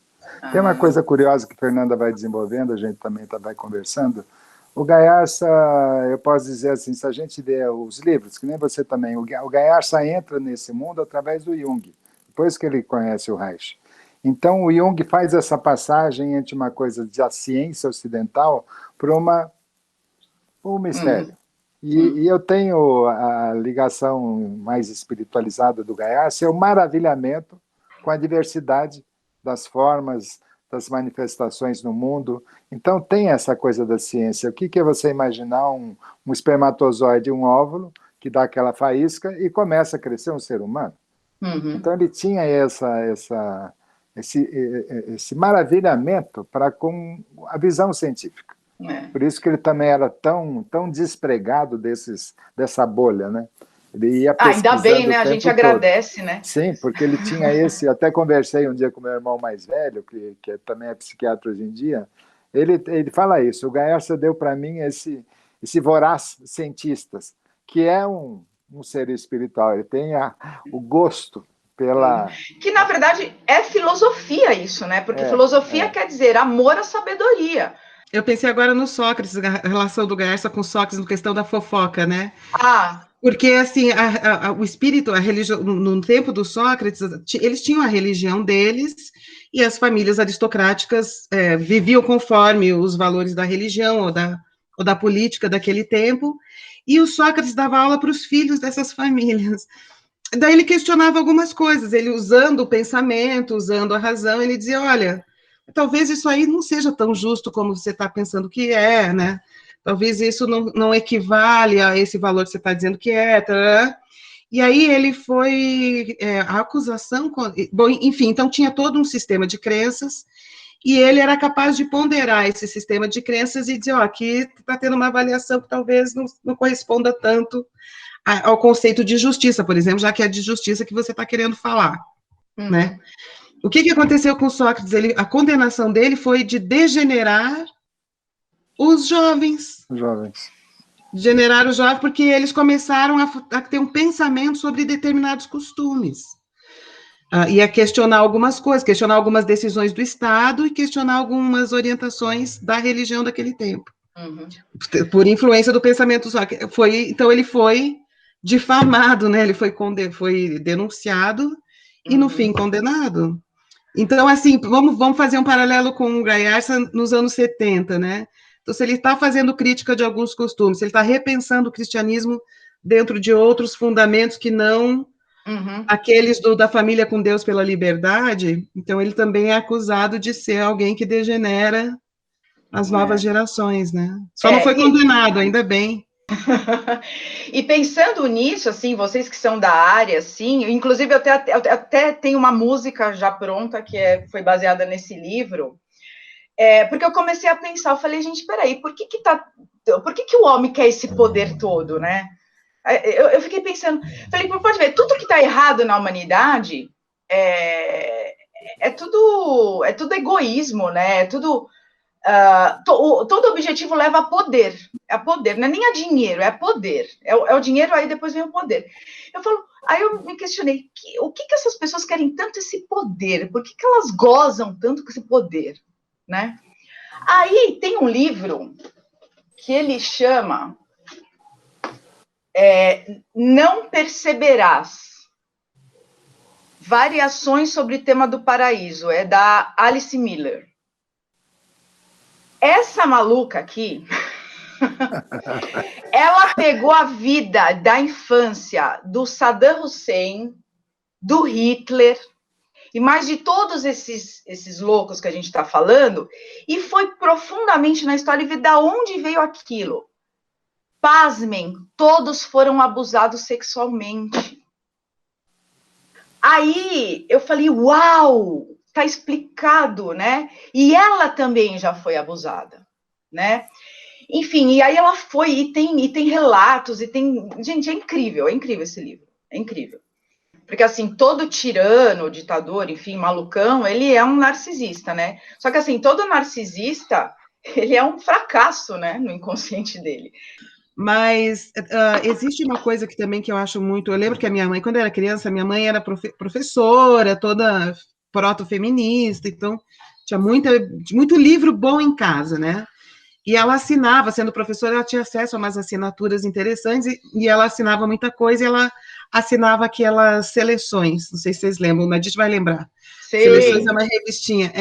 Tem uma coisa curiosa que a Fernanda vai desenvolvendo, a gente também vai conversando. O Gayarsa, eu posso dizer assim, se a gente vê os livros, que nem você também, o Gayarsa entra nesse mundo através do Jung, depois que ele conhece o Reich. Então, o Jung faz essa passagem entre uma coisa da ciência ocidental para um mistério. E eu tenho a ligação mais espiritualizada do Gayarsa, é o maravilhamento com a diversidade das formas, das manifestações no mundo. Então, tem essa coisa da ciência. O que é você imaginar um espermatozoide, um óvulo, que dá aquela faísca e começa a crescer um ser humano? Então, ele tinha esse maravilhamento com a visão científica. Por isso que ele também era tão despregado dessa bolha, né? Ele ia ainda bem, né? A gente agradece, né? Sim, porque ele tinha até conversei um dia com meu irmão mais velho, que também é psiquiatra hoje em dia, ele fala isso, o Gayarsa deu para mim esse voraz cientistas, que é um ser espiritual, ele tem o gosto pela... Que, na verdade, é filosofia isso, né? Porque filosofia quer dizer amor à sabedoria. Eu pensei agora no Sócrates, a relação do Gayarsa com Sócrates, na questão da fofoca, né? Porque, assim, o espírito, a religião, no tempo do Sócrates, eles tinham a religião deles e as famílias aristocráticas viviam conforme os valores da religião ou da política daquele tempo, e o Sócrates dava aula para os filhos dessas famílias. Daí ele questionava algumas coisas, ele usando o pensamento, usando a razão, ele dizia, olha, talvez isso aí não seja tão justo como você está pensando que é, né? Talvez isso não equivale a esse valor que você está dizendo que é. Tá? E aí ele foi... a acusação... Bom, enfim, então tinha todo um sistema de crenças e ele era capaz de ponderar esse sistema de crenças e dizer, aqui está tendo uma avaliação que talvez não corresponda tanto ao conceito de justiça, por exemplo, já que é de justiça que você está querendo falar, né? O que aconteceu com Sócrates? A condenação dele foi de degenerar os jovens. Degenerar os jovens porque eles começaram a ter um pensamento sobre determinados costumes. E a questionar algumas coisas, questionar algumas decisões do Estado e questionar algumas orientações da religião daquele tempo. Por influência do pensamento Sócrates. Então, ele foi difamado, né? Ele foi denunciado e, no fim, condenado. Então, assim, vamos fazer um paralelo com o Gayarsa nos anos 70, né? Então, se ele está fazendo crítica de alguns costumes, se ele está repensando o cristianismo dentro de outros fundamentos que não aqueles da família com Deus pela liberdade, então ele também é acusado de ser alguém que degenera as novas gerações, né? Só não foi condenado, ainda bem. E pensando nisso, assim, vocês que são da área, assim, inclusive eu até tenho uma música já pronta que foi baseada nesse livro, porque eu comecei a pensar, eu falei, gente, peraí, por que o homem quer esse poder todo, né? Eu fiquei pensando, falei, pode ver, tudo que está errado na humanidade é tudo egoísmo, né? É tudo... todo objetivo leva a poder, não é nem a dinheiro, é a poder, é o dinheiro, aí depois vem o poder. Aí eu me questionei, o que essas pessoas querem tanto esse poder? Por que elas gozam tanto com esse poder, né? Aí tem um livro que ele chama Não Perceberás, Variações sobre o Tema do Paraíso, é da Alice Miller. Essa maluca aqui, Ela pegou a vida da infância do Saddam Hussein, do Hitler, e mais de todos esses loucos que a gente está falando, e foi profundamente na história e ver de onde veio aquilo. Pasmem, todos foram abusados sexualmente. Aí eu falei, uau, tá explicado, né? E ela também já foi abusada, né? Enfim, e aí ela foi, e tem relatos, e tem... Gente, é incrível esse livro, é incrível. Porque, assim, todo tirano, ditador, enfim, malucão, ele é um narcisista, né? Só que, assim, todo narcisista, ele é um fracasso, né, no inconsciente dele. Mas existe uma coisa que também que eu acho muito... Eu lembro que a minha mãe, quando eu era criança, minha mãe era professora, toda proto-feminista, então tinha muito livro bom em casa, né? E ela assinava, sendo professora, ela tinha acesso a umas assinaturas interessantes, e ela assinava muita coisa, e ela assinava aquelas seleções, não sei se vocês lembram, mas a gente vai lembrar. Sim. Seleções é uma revistinha,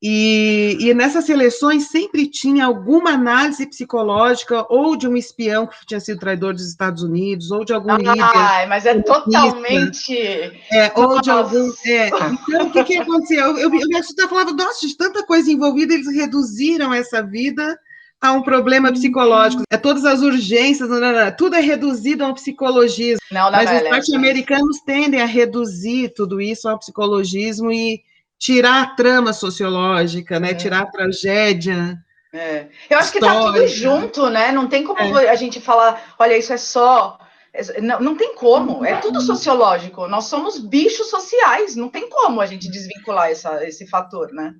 E nessas seleções sempre tinha alguma análise psicológica, ou de um espião que tinha sido traidor dos Estados Unidos, ou de algum líder. Mas é totalmente... ou de algum... Então, o que aconteceu? Eu me assustava, falava, nossa, de tanta coisa envolvida, eles reduziram essa vida a um problema psicológico. Todas as urgências, tudo é reduzido a um psicologismo. Mas os norte-americanos tendem a reduzir tudo isso ao psicologismo e tirar a trama sociológica, né? Tirar a tragédia. Eu acho que tá tudo junto, né? Não tem como a gente falar, olha, isso é só... Não tem como, é tudo sociológico. Nós somos bichos sociais, não tem como a gente desvincular esse fator, né?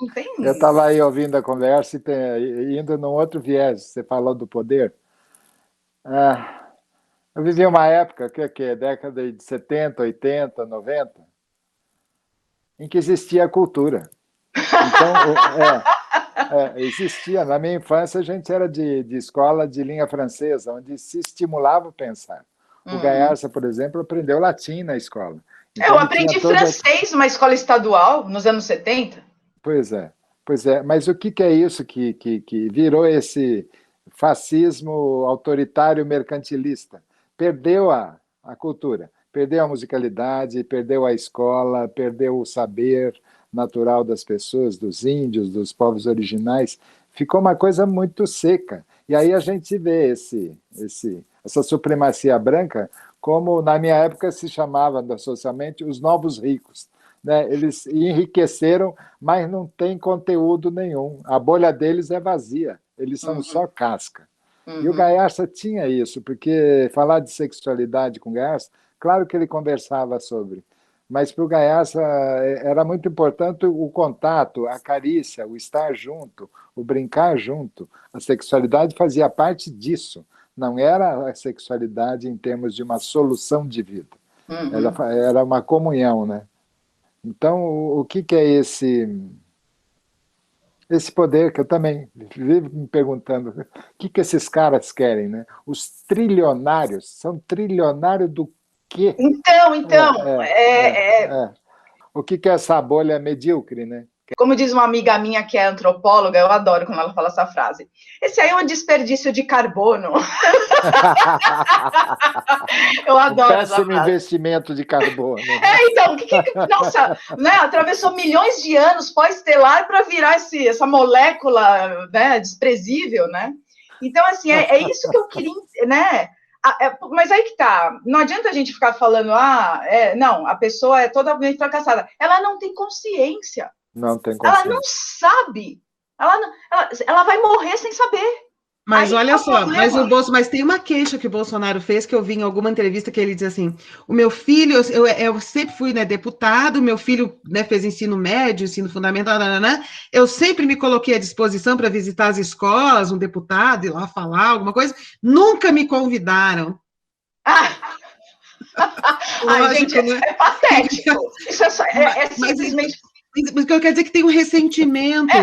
Não tem... Eu estava aí ouvindo a conversa e indo num outro viés. Você falou do poder. Eu vivi uma época, década de 70, 80, 90, em que existia cultura. Então, existia. Na minha infância, a gente era de escola de língua francesa, onde se estimulava o pensar. O Gaiarsa, por exemplo, aprendeu latim na escola. Então, eu aprendi francês numa escola estadual, nos anos 70. Pois é. Mas o que é isso que virou esse fascismo autoritário mercantilista? Perdeu a cultura, perdeu a musicalidade, perdeu a escola, perdeu o saber natural das pessoas, dos índios, dos povos originais. Ficou uma coisa muito seca. E aí a gente vê essa supremacia branca, como na minha época se chamava socialmente os novos ricos. Né? Eles enriqueceram, mas não tem conteúdo nenhum. A bolha deles é vazia, eles são só casca. E o Gaiarsa tinha isso, porque falar de sexualidade com o Gaiarsa, claro que ele conversava sobre, mas para o Gaiarsa era muito importante o contato, a carícia, o estar junto, o brincar junto. A sexualidade fazia parte disso, não era a sexualidade em termos de uma solução de vida. Era uma comunhão, né? Então, o que é esse poder que eu também vivo me perguntando? O que esses caras querem, né? Os trilionários, são trilionários do quê? Então, O que é essa bolha medíocre, né? Como diz uma amiga minha que é antropóloga, eu adoro quando ela fala essa frase. Esse aí é um desperdício de carbono. Eu adoro essa frase. Péssimo investimento de carbono. Então, nossa, né, atravessou milhões de anos pós-estelar para virar essa molécula, né, desprezível, né? Então, assim, é isso que eu queria, né? Mas aí que tá, não adianta a gente ficar falando, não, a pessoa é totalmente fracassada. Ela não tem consciência. Não tem consciência. Ela não sabe. Ela vai morrer sem saber. Mas aí, olha só, mas tem uma queixa que o Bolsonaro fez, que eu vi em alguma entrevista, que ele diz assim, o meu filho, eu sempre fui, né, deputado, meu filho, né, fez ensino médio, ensino fundamental, eu sempre me coloquei à disposição para visitar as escolas, um deputado, ir lá falar alguma coisa, nunca me convidaram. Lógico, gente, né? É patético. Isso é simplesmente... Mas eu quero dizer que tem um ressentimento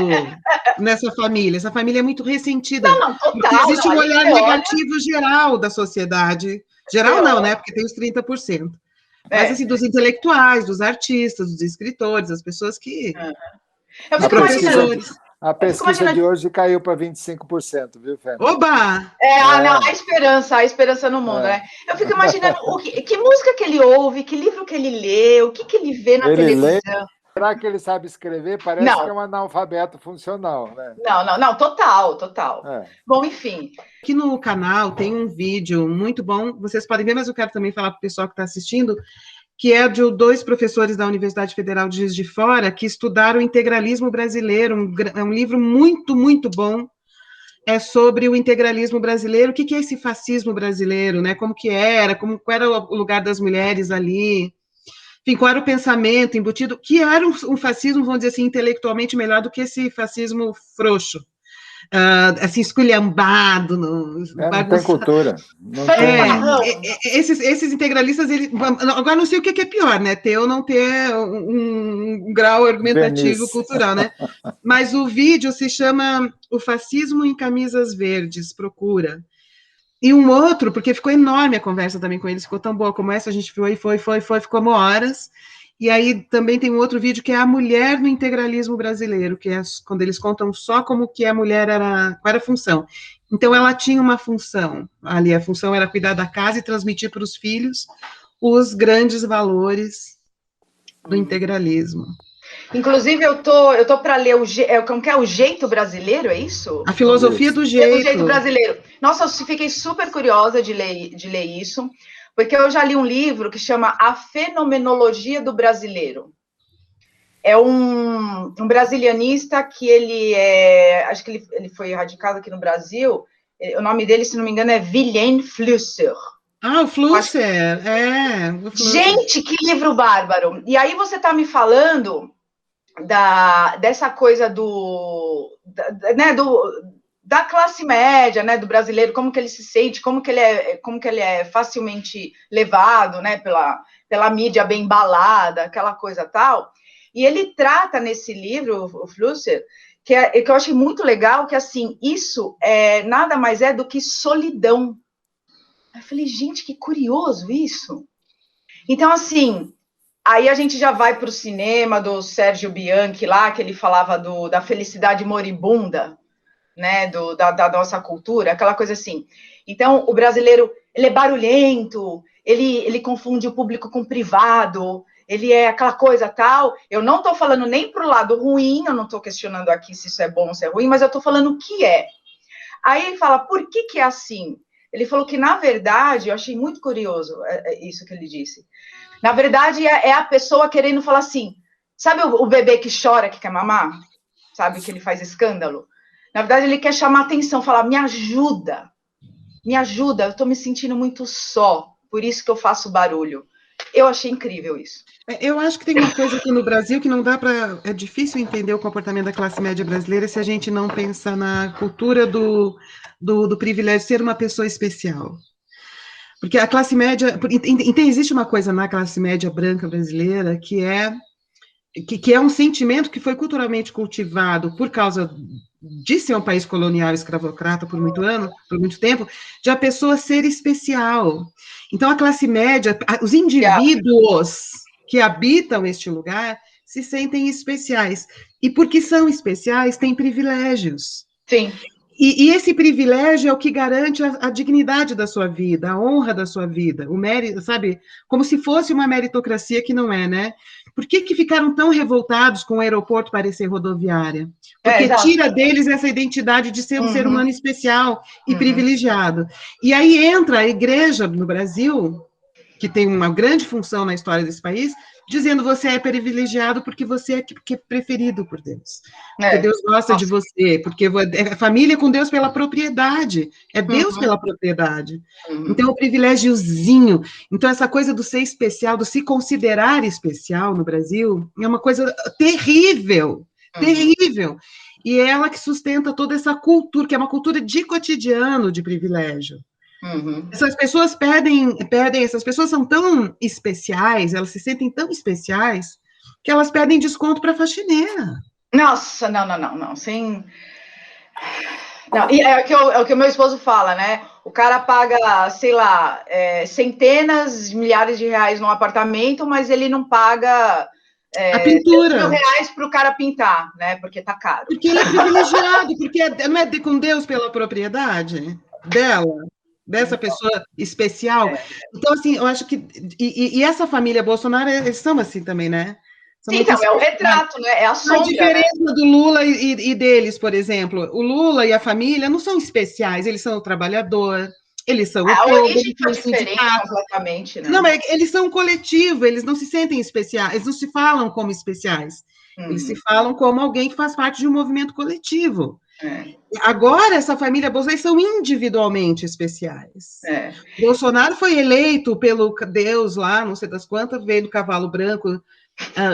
nessa família. Essa família é muito ressentida. Não, total. Existe um olhar negativo geral da sociedade. Geral não, né? Porque tem os 30%. Mas, assim, dos intelectuais, dos artistas, dos escritores, das pessoas que... Os professores. A pesquisa de hoje caiu para 25%, viu, Fernanda? Oba! Não, a esperança no mundo, né? Eu fico imaginando que música que ele ouve, que livro que ele lê, o que ele vê na televisão. Será que ele sabe escrever? Parece que é um analfabeto funcional, né? Não, total. Bom, enfim. Aqui no canal tem um vídeo muito bom, vocês podem ver, mas eu quero também falar para o pessoal que está assistindo, que é de 2 professores da Universidade Federal de Juiz de Fora, que estudaram o integralismo brasileiro, é um livro muito, muito bom, é sobre o integralismo brasileiro, o que é esse fascismo brasileiro, né, como que era, qual era o lugar das mulheres ali, enfim, qual era o pensamento embutido, que era um fascismo, vamos dizer assim, intelectualmente melhor do que esse fascismo frouxo. Assim, esculhambado. Não tem cultura. Esses integralistas, agora não sei o que é pior, né? Ter ou não ter um grau argumentativo cultural, né? Mas o vídeo se chama O Fascismo em Camisas Verdes, procura. E um outro, porque ficou enorme a conversa também com eles, ficou tão boa como essa, a gente ficou horas. E aí também tem um outro vídeo que é a mulher no integralismo brasileiro, que é quando eles contam só como que a mulher qual era a função. Então ela tinha uma função, ali a função era cuidar da casa e transmitir para os filhos os grandes valores do integralismo. Inclusive, eu tô para ler como que é o jeito brasileiro, é isso? A filosofia do jeito. Do jeito brasileiro. Nossa, eu fiquei super curiosa de ler isso, porque eu já li um livro que chama A Fenomenologia do Brasileiro. É um brasilianista que acho que ele foi radicado aqui no Brasil, o nome dele, se não me engano, é Wilhelm Flusser. O Flusser, Gente, que livro bárbaro! E aí você está me falando dessa coisa da classe média, né, do brasileiro, como que ele se sente, como que ele é facilmente levado, né, pela mídia bem embalada, aquela coisa tal. E ele trata nesse livro, o Flusser, que eu achei muito legal, que assim, isso nada mais é do que solidão. Eu falei, gente, que curioso isso. Então, assim, aí a gente já vai para o cinema do Sérgio Bianchi lá, que ele falava da felicidade moribunda, né, da nossa cultura, aquela coisa assim. Então, o brasileiro, ele é barulhento, ele confunde o público com o privado, ele é aquela coisa tal. Eu não estou falando nem para o lado ruim, eu não estou questionando aqui se isso é bom ou se é ruim, mas eu estou falando o que é. Aí ele fala, por que é assim? Ele falou que, na verdade, eu achei muito curioso isso que ele disse. Na verdade, é a pessoa querendo falar assim, sabe o bebê que chora, que quer mamar? Sabe, que ele faz escândalo? Na verdade, ele quer chamar atenção, falar, me ajuda, eu estou me sentindo muito só, por isso que eu faço barulho. Eu achei incrível isso. Eu acho que tem uma coisa aqui no Brasil que não dá para... É difícil entender o comportamento da classe média brasileira se a gente não pensa na cultura do privilégio de ser uma pessoa especial. Porque a classe média... Então, existe uma coisa na classe média branca brasileira que é um sentimento que foi culturalmente cultivado por causa de ser um país colonial escravocrata por muito tempo, de a pessoa ser especial. Então, a classe média, os indivíduos que habitam este lugar se sentem especiais. E porque são especiais, têm privilégios. Sim. E esse privilégio é o que garante a dignidade da sua vida, a honra da sua vida, o mérito, sabe? Como se fosse uma meritocracia que não é, né? Por que ficaram tão revoltados com o aeroporto parecer rodoviária? Porque tira deles essa identidade de ser um ser humano especial e privilegiado. E aí entra a igreja no Brasil, que tem uma grande função na história desse país, dizendo você é privilegiado porque você é preferido por Deus. Porque Deus gosta de você, porque é família com Deus pela propriedade, é Deus pela propriedade. Então, o privilégiozinho. Então, essa coisa do ser especial, do se considerar especial no Brasil, é uma coisa terrível, terrível. E é ela que sustenta toda essa cultura, que é uma cultura de cotidiano de privilégio. Essas pessoas essas pessoas são tão especiais, elas se sentem tão especiais, que elas pedem desconto para faxineira. Nossa, não, sem... Não, e é o que o meu esposo fala, né? O cara paga, sei lá, centenas de milhares de reais num apartamento, mas ele não paga a pintura. R$1.000 para o cara pintar, né? Porque tá caro. Porque ele é privilegiado, porque não é com Deus pela propriedade dela, dessa pessoa especial. Então, assim, eu acho que... E essa família Bolsonaro, eles são assim também, né? São Sim, então, é o retrato, né? É a sombra, a diferença, né, do Lula e deles, por exemplo. O Lula e a família não são especiais, eles são o trabalhor, eles são o povo, a origem foi diferente completamente, né? Não, mas eles são um coletivo, eles não se sentem especiais, eles não se falam como especiais. Eles se falam como alguém que faz parte de um movimento coletivo. Agora, essa família Bolsonaro são individualmente especiais. Bolsonaro foi eleito pelo Deus lá, não sei das quantas, veio do cavalo branco,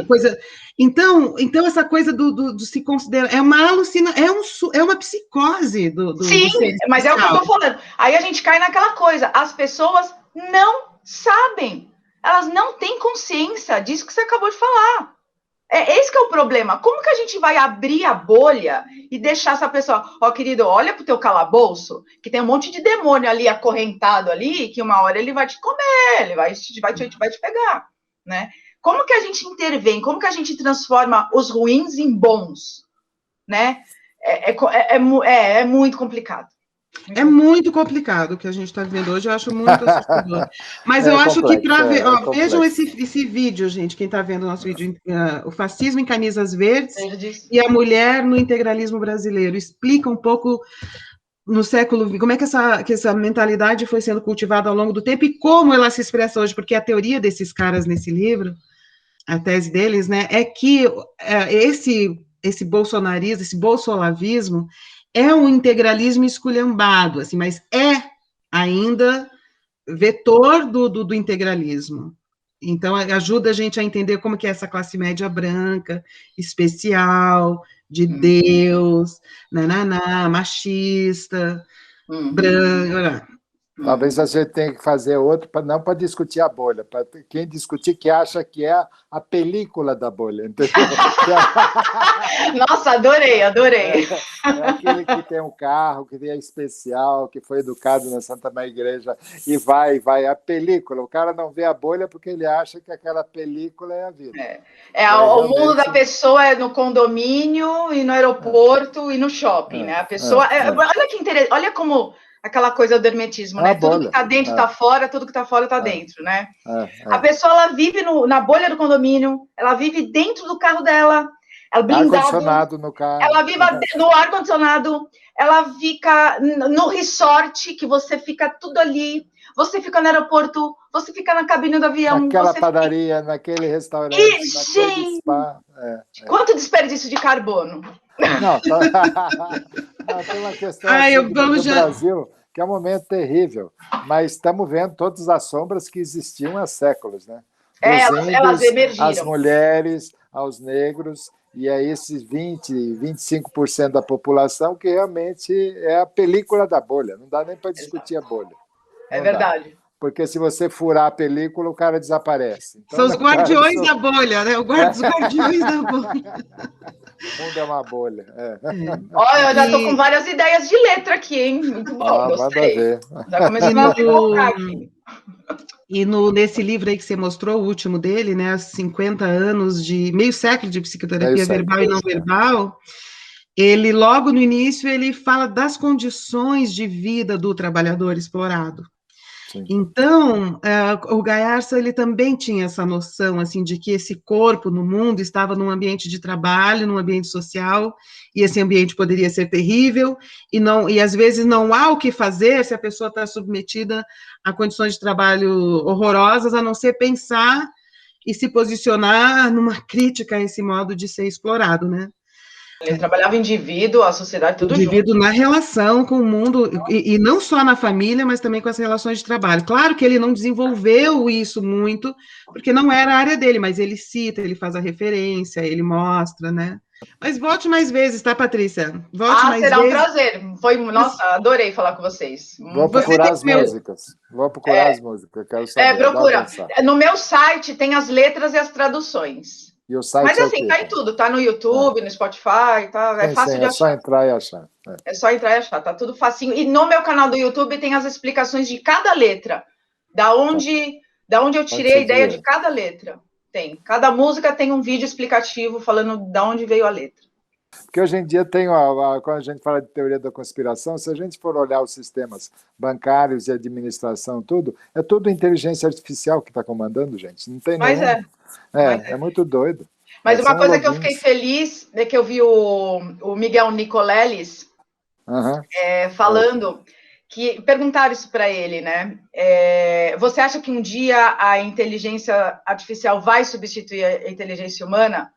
coisa. Então, essa coisa do se considerar é uma alucinação, é uma psicose do Sim, mas é o que eu estou falando. Aí a gente cai naquela coisa, as pessoas não sabem, elas não têm consciência disso que você acabou de falar. Esse que é o problema. Como que a gente vai abrir a bolha e deixar essa pessoa, querido, olha pro teu calabouço, que tem um monte de demônio ali acorrentado ali, que uma hora ele vai te comer, ele vai te pegar, né? Como que a gente intervém? Como que a gente transforma os ruins em bons, né? É muito complicado. É muito complicado o que a gente está vivendo hoje, eu acho muito assustador. Mas eu acho que para ver... vejam esse vídeo, gente, quem está vendo o nosso vídeo, o fascismo em camisas verdes e a mulher no integralismo brasileiro. Explica um pouco no século XX, como é que essa mentalidade foi sendo cultivada ao longo do tempo e como ela se expressa hoje, porque a teoria desses caras nesse livro, a tese deles, né, é que esse bolsonarismo, esse bolsolavismo, é um integralismo esculhambado, assim, mas é ainda vetor do integralismo. Então, ajuda a gente a entender como que é essa classe média branca, especial, de Deus, machista, branca. Talvez a gente tenha que fazer outro, não para discutir a bolha, para quem discutir que acha que é a película da bolha, entendeu? Nossa, adorei. É aquele que tem um carro, que é especial, que foi educado na Santa Maria Igreja e vai, a película. O cara não vê a bolha porque ele acha que aquela película é a vida. O mundo da pessoa é no condomínio e no aeroporto e no shopping, né? A pessoa... Olha que interessante, olha como... Aquela coisa do hermetismo, né? Tudo que está dentro está fora, tudo que está fora está dentro, né? A pessoa, ela vive na bolha do condomínio, ela vive dentro do carro dela, ela blindado, ar-condicionado no carro. Ela vive no ar-condicionado, ela fica no resort, que você fica tudo ali, você fica no aeroporto, você fica na cabine do avião. Naquela padaria, naquele restaurante, naquele spa. Quanto desperdício de carbono? Não, tem uma questão do Brasil, que é um momento terrível, mas estamos vendo todas as sombras que existiam há séculos, né? Elas emergiram. As mulheres, aos negros, e a esses 25% da população que realmente é a película da bolha, não dá nem para discutir a bolha. É verdade. Porque se você furar a película, o cara desaparece. Então, são os guardiões da bolha, né? Os guardiões da bolha. O mundo é uma bolha. Olha, eu já estou com várias ideias de letra aqui, hein? Muito bom, gostei. Já começou a colocar aqui. E nesse livro aí que você mostrou, o último dele, né? 50 anos de... meio século de psicoterapia verbal e não verbal, ele, logo no início, ele fala das condições de vida do trabalhador explorado. Sim. Então, o Gayarsa, ele também tinha essa noção, assim, de que esse corpo no mundo estava num ambiente de trabalho, num ambiente social, e esse ambiente poderia ser terrível, e às vezes não há o que fazer se a pessoa está submetida a condições de trabalho horrorosas, a não ser pensar e se posicionar numa crítica a esse modo de ser explorado, né? Ele trabalhava indivíduo, a sociedade, tudo junto. Indivíduo na relação com o mundo, e não só na família, mas também com as relações de trabalho. Claro que ele não desenvolveu isso muito, porque não era a área dele, mas ele cita, ele faz a referência, ele mostra, né? Mas volte mais vezes, tá, Patrícia? Volte mais será vezes. Um prazer. Nossa, adorei falar com vocês. Vou procurar as músicas. Vou procurar as músicas, quero saber. Procura. No meu site tem as letras e as traduções. E o site Mas assim, tá em tudo, tá no YouTube, no Spotify, tá? É fácil de achar. É só entrar e achar. É só entrar e achar, tá tudo facinho. E no meu canal do YouTube tem as explicações de cada letra, da onde eu tirei a ideia de cada letra. tem. Cada música tem um vídeo explicativo falando de onde veio a letra. Porque hoje em dia tem, quando a gente fala de teoria da conspiração, se a gente for olhar os sistemas bancários e administração, tudo, é tudo inteligência artificial que está comandando, gente. Não tem Mas nenhum. É muito doido. Mas uma coisa logins. que eu fiquei feliz é que eu vi o Miguel Nicoleles falando que perguntaram isso para ele, né? Você acha que um dia a inteligência artificial vai substituir a inteligência humana?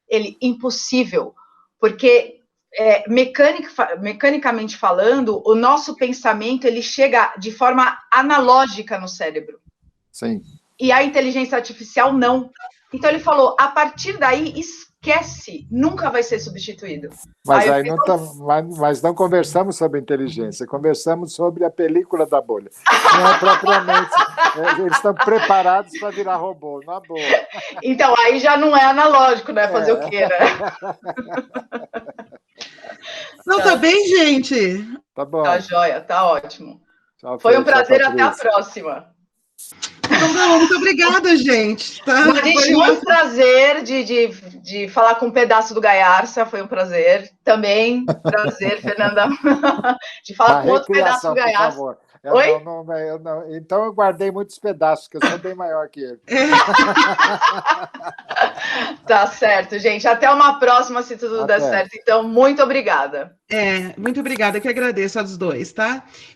Ele, impossível, porque mecanicamente falando, o nosso pensamento ele chega de forma analógica no cérebro. Sim. E a inteligência artificial não. Então ele falou, a partir daí, esquece, nunca vai ser substituído. Mas não conversamos sobre inteligência, conversamos sobre a película da bolha. Não é propriamente. Eles estão preparados para virar robô, na boa. Então, aí já não é analógico, né? Fazer o quê, né? Não, tá bem, gente? Tá bom. Tá joia, tá ótimo. Tchau, foi um prazer, até a próxima. Então, não, muito obrigada, gente. Tá? Foi muito prazer de falar com um pedaço do Gaiarsa, foi um prazer. Também, prazer, Fernanda, de falar com outro pedaço do Gaiarsa. Por favor. Oi? Então eu guardei muitos pedaços, que eu sou bem maior que ele. Tá certo, gente. Até uma próxima, se tudo der certo. Então, muito obrigada. Muito obrigada, que agradeço aos dois, tá?